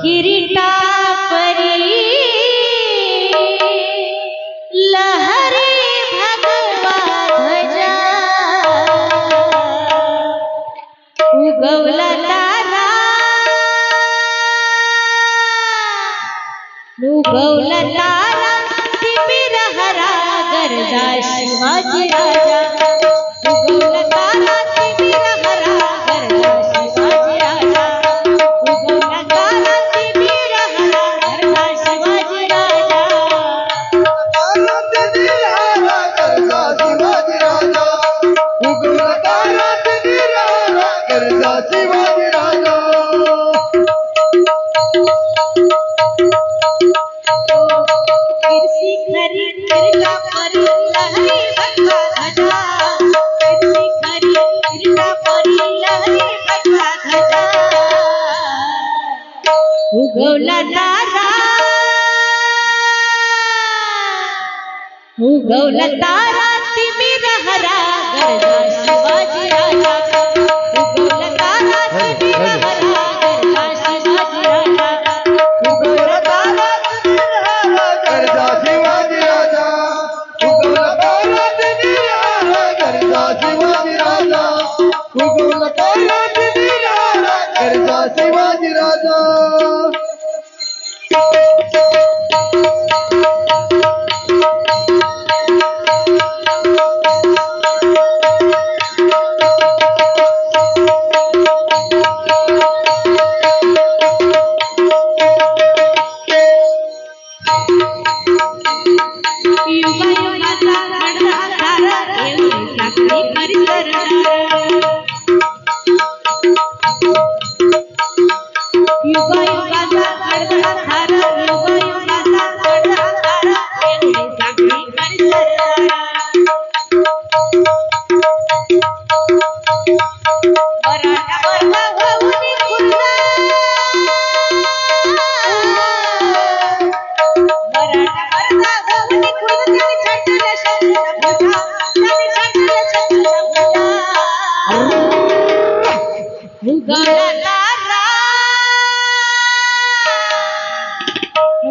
किरीटा परी लहरी भगवा ध्वजा उगवला तारा तिमिर हरा गरजा शिवाजी राजा उगवला तारा तिमिर हरा गरजा शिवाजी राजा उगवला तारा तिमिर हरा गरजा शिवाजी राजा उगवला तारा तिमिर हरा गरजा शिवाजी राजा उगवला तारा तिमिर हरा गरजा शिवाजी राजा उगवला तारा तिमिर हरा गरजा शिवाजी राजा उगवला तारा तिमिर हरा गरजा शिवाजी राजा उगवला तारा तिमिर हरा गरजा शिवाजी राजा उगवला तारा तिमिर हरा गरजा शिवाजी राजा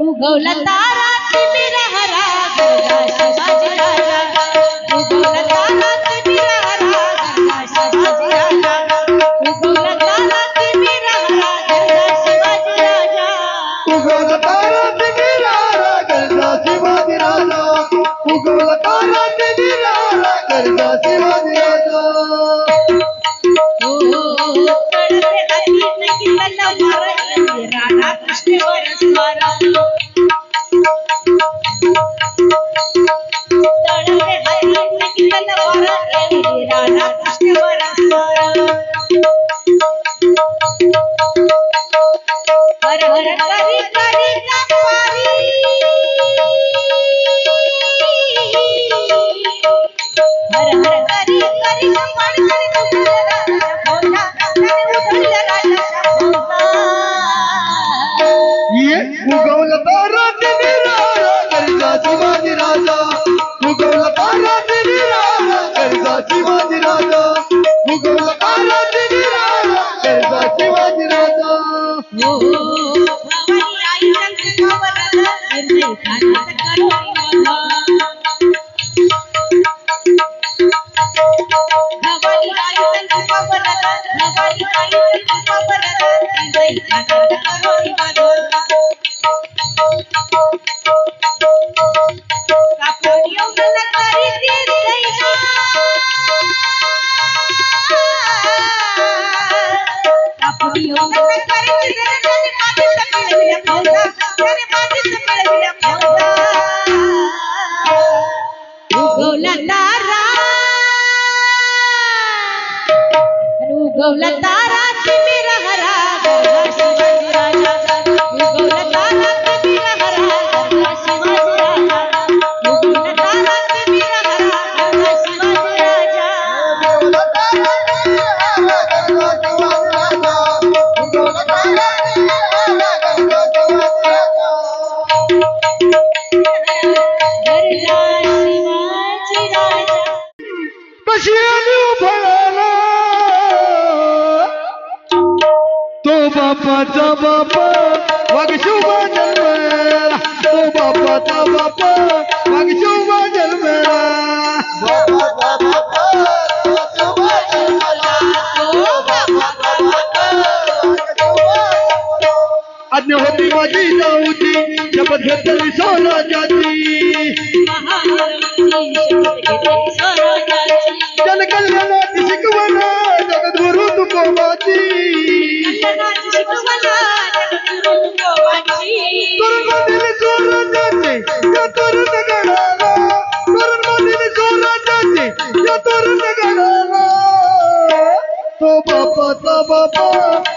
उगवला तारा तिमिर हरा गरजा शिवाजी राजा उगवला तारा तिमिर हरा गरजा शिवाजी राजा उगवला तारा तिमिर हरा गरजा शिवाजी राजा उगवला तारा तिमिर हरा गरजा शिवाजी राजा उगवला तारा तिमिर हरा गरजा शिवाजी राजा राधा कृष्ण वरस्वारा राधा कृष्ण वरस्वारा हर हर करी करी पारी हर हर करी करी पारी उगवला तारा तिमिर हरा गरजा शिवाजी राजा उगवला तारा तिमिर हरा गरजा शिवाजी राजा उगवला तारा तिमिर हरा गरजा शिवाजी राजा भवानी आई निर्णय ठाण्यात करो भवानी आई निर्णय ठाण्यात करो उगवला तारा तिमिर हरा गरजा शिवाजी राजा उगवला तारा तिमिर हरा गरजा शिवाजी राजा उगवला तारा तिमिर हरा गरजा शिवाजी राजा उगवला तारा तिमिर हरा गरजा शिवाजी राजा उगवला तारा तिमिर हरा गरजा शिवाजी राजा गरजा शिवाजी राजा कशी आली फळाला बापाचा बाप वाघ शुभा जन्मेला तो बापाचा बाप वाघ शुभा जन्मेला आज्ञा होती माझी जाऊची शपथ घेतली स्वराज्याची जनकल्याणाची शिकवण जगद्गुरु तुकोबाची तरुण स्वराज्याचे या तरुण गणाला तरुण स्वराज्याचे या तरुण गणाला तो बापाचा बापा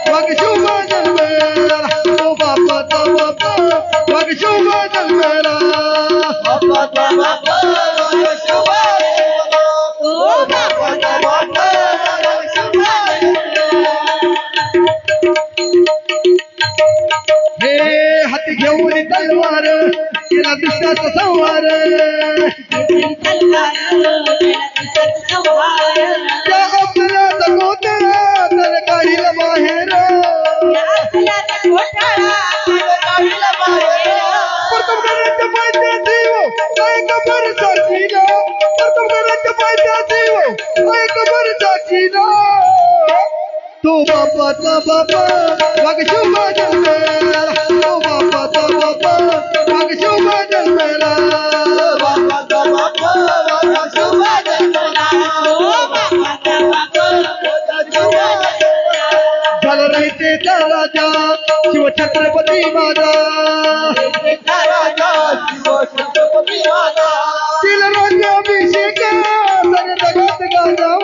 वाघ शुभा जन्मेला तो बापाचा बापा वाघ शुभा जन्मेला बापाचा बापा वाघ शुभा जन्मेला तो बापाचा बापा वाघ शुभा जन्मेला हे हाती घेऊन तलवार केला दुष्टाचा संहार त्या आपल्याचा गोतळा तर काढील बाहेर प्रथम घराच्या पायथ्याची काय खबर साक्षीला प्रथम घराच्या पायथ्याची काय खबर साक्षीला तो बापाचा बापा वाघ शुभा जन्मेला तो बापाचा बापा वाघ शुभा जन्मेला बापाचा बापा वाघ शुभा जन्मेला झालं राहतेचा राजा शिवछत्रपती माझा तिला राज्याभिषेक सगळ्या जगात गाजा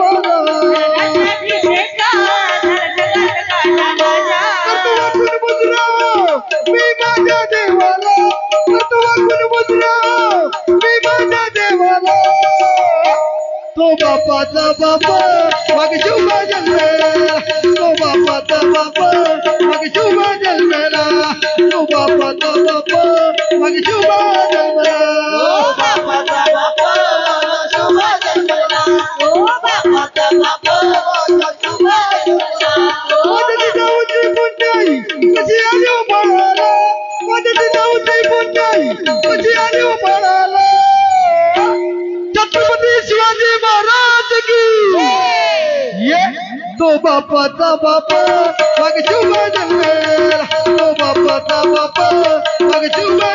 मी माझ्या देवाला तू वाकून मुद्रा मी माझ्या देवाला तो बापाचा बापा वाघ शुभा जन्मेला तो बापाचा बापा वाघ शुभा जन्मेला तो बापाचा बापा वाघ शुभा जन्मेला बापाचा बापा शुभा जन्मेला बापाचा बापा शुभा जन्मेला जाऊची पुंजाई कशी आली हो बाळाला माझ्या जाऊची पुंजाई कशी आली हो बाळाला छत्रपती शिवाजी महाराज की ये तो बापाचा बापा वाघ शुभा जन्मेला तो बापाचा बापा वाघ शुभा